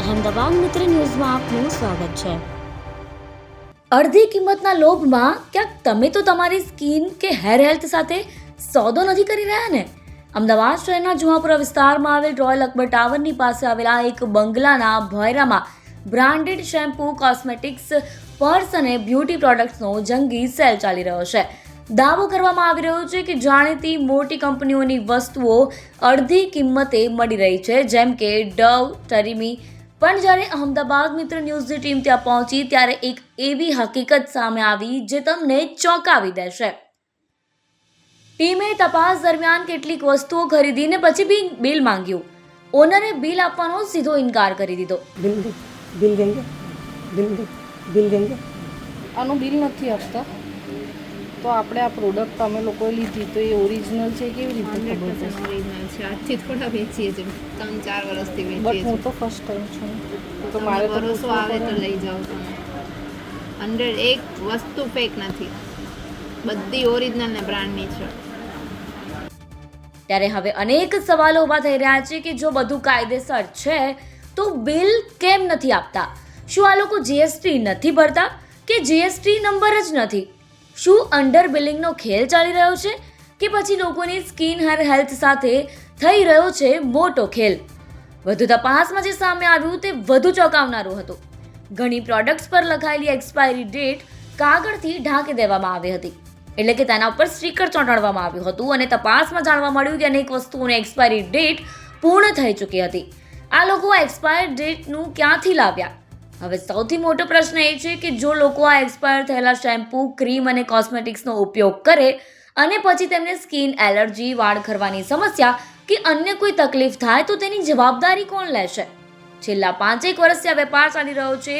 અહેમદાબાદ મિત્ર ન્યૂઝમાં આપનું સ્વાગત છે। અડધી કિંમતના લોભમાં ક્યાંક તમે તો તમારી સ્કિન કે હેર હેલ્થ સાથે સોદો નથી કરી રહ્યા ને? અમદાવાદ શહેરના જુહાપુરા વિસ્તારમાં આવેલ રોયલ અકબર ટાવરની પાસે આવેલા એક બંગલાના ભોંયરામાં બ્રાન્ડેડ શેમ્પૂ, કોસ્મેટિક્સ, પર્સ અને બ્યુટી પ્રોડક્ટ્સનો જંગી સેલ ચાલી રહ્યો છે। દાવો કરવામાં આવી રહ્યો છે કે જાણીતી મોટી કંપનીઓની વસ્તુઓ અડધી કિંમતે મળી રહી છે, જેમ કે ડવ, ટરીમી। પણ જ્યારે અહેમદાબાદ મિત્ર ન્યૂઝની ટીમ ત્યાં પહોંચી ત્યારે એક એવી હકીકત સામે આવી જે તમને ચોંકાવી દેશે। ટીમે તપાસ દરમિયાન કેટલીક વસ્તુઓ ખરીદીને પછી બિલ માંગ્યું। ઓનરે બિલ આપવાનો સીધો ઇનકાર કરી દીધો। બિલ દેંગે આનું બિલ નથી આપતા તો આપણે આ પ્રોડક્ટ અમે લોકોએ લીધી તો એ ઓરિજિનલ છે કેવી રીતે ખબર પડશે? ઓરિજિનલ છે, આજથી થોડા વેચીએ છીએ, 3-4 વર્ષથી વેચીએ બટ છીએ। હું તો ફર્સ્ટ ટાઈમ છું તો તમને મારે તો ભરોસો આવે તો લઈ જાઓ તમે। 100 એક વસ્તુ ફેક નથી, બધી ઓરિજિનલ ને બ્રાન્ડની છે। ત્યારે હવે અનેક સવાલો ઊભા થઈ રહ્યા છે કે જો બધું કાયદેસર છે તો બિલ કેમ નથી આપતા? શું આ લોકો જીએસટી નથી ભરતા કે જીએસટી નંબર જ નથી? શું અંડર બિલિંગનો ખેલ ચાલી રહ્યો છે કે પછી લોકોની સ્કિન હેલ્થ સાથે થઈ રહ્યો છે મોટો ખેલ? વધુ તપાસમાં જે સામે આવ્યું તે વધુ ચોંકાવનારું હતું। ઘણી પ્રોડક્ટ્સ પર લખાયેલી એક્સપાયરી ડેટ કાગળથી ઢાંકી દેવામાં આવી હતી, એટલે કે તેના ઉપર સ્ટીકર ચોંટાડવામાં આવ્યું હતું અને તપાસમાં જાણવા મળ્યું કે અનેક વસ્તુઓની એક્સપાયરી ડેટ પૂર્ણ થઈ ચૂકી હતી। આ લોકો આ એક્સપાયર ડેટનું ક્યાંથી લાવ્યા? હવે સૌથી મોટો પ્રશ્ન એ છે કે જો લોકો આ એક્સપાયર થયેલા શેમ્પૂ, ક્રીમ અને કોસ્મેટિક્સનો ઉપયોગ કરે અને પછી તેમને સ્કિન એલર્જી, વાળ ખરવાની સમસ્યા કે અન્ય કોઈ તકલીફ થાય તો તેની જવાબદારી કોણ લેશે? છેલ્લા 5 વર્ષથી આ વેપાર ચાલી રહ્યો છે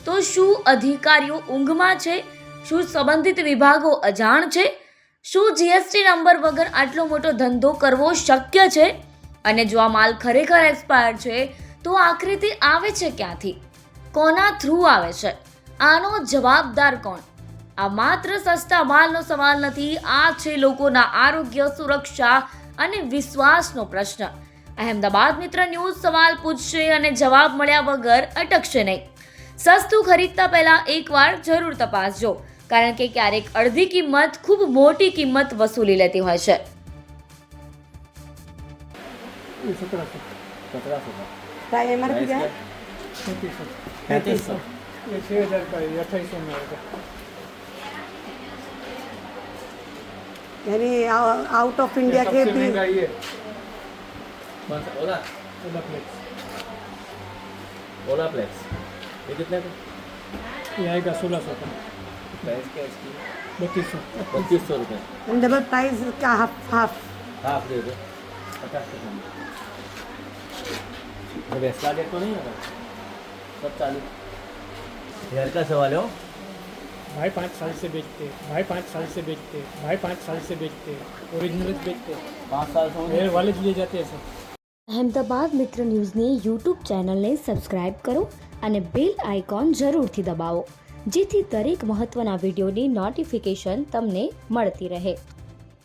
તો શું અધિકારીઓ ઊંઘમાં છે? શું સંબંધિત વિભાગો અજાણ છે? શું જીએસટી નંબર વગર આટલો મોટો ધંધો કરવો શક્ય છે? અને જો આ માલ ખરેખર એક્સપાયર છે તો આખરે તે આવે છે ક્યાંથી? કોના થ્રુ આવે છે? આનો જવાબદાર કોણ? આ માત્ર સસ્તા માલનો સવાલ નથી, આ છે લોકોના આરોગ્ય, સુરક્ષા અને વિશ્વાસનો પ્રશ્ન। અહેમદાબાદ મિત્ર ન્યૂઝ સવાલ પૂછશે અને જવાબ મળ્યા વગર અટકશે નહીં। સસ્તું ખરીદતા પહેલા એકવાર જરૂર તપાસજો, કારણ કે ક્યારેક અડધી કિંમત ખૂબ મોટી કિંમત વસૂલી લેતી હોય છે। 1700 क्या एमआरपी क्या है? 3500 ये 6000 का है, 2800 में आएगा। यानी आउट ऑफ इंडिया के सबसे भी महंगा ये कौन सा ओला ओला फ्लेक्स, ओला फ्लेक्स ये कितने का ये आएगा 1600 का, प्राइस क्या है इसकी? 3200। 3200 रुपये। डबल प्राइस का हाफ हाफ दे दो 50%। जब एक्स्ट्रा डेट तो नहीं होगा सब चालू। हेयर का सवाल है हो भाई 5 साल से बेचते, भाई 5 साल से बेचते, भाई 5 साल से बेचते, ओरिजिनल बेचते, 5 साल से हेयर वाले लिए जाते हैं सर। અહેમદાબાદ મિત્ર ન્યૂઝની યુટ્યુબ ચેનલને સબસ્ક્રાઇબ કરો અને બેલ આઇકોન જરૂરથી દબાવો, જેથી દરેક મહત્ત્વના વિડીયોની નોટિફિકેશન તમને મળતી રહે।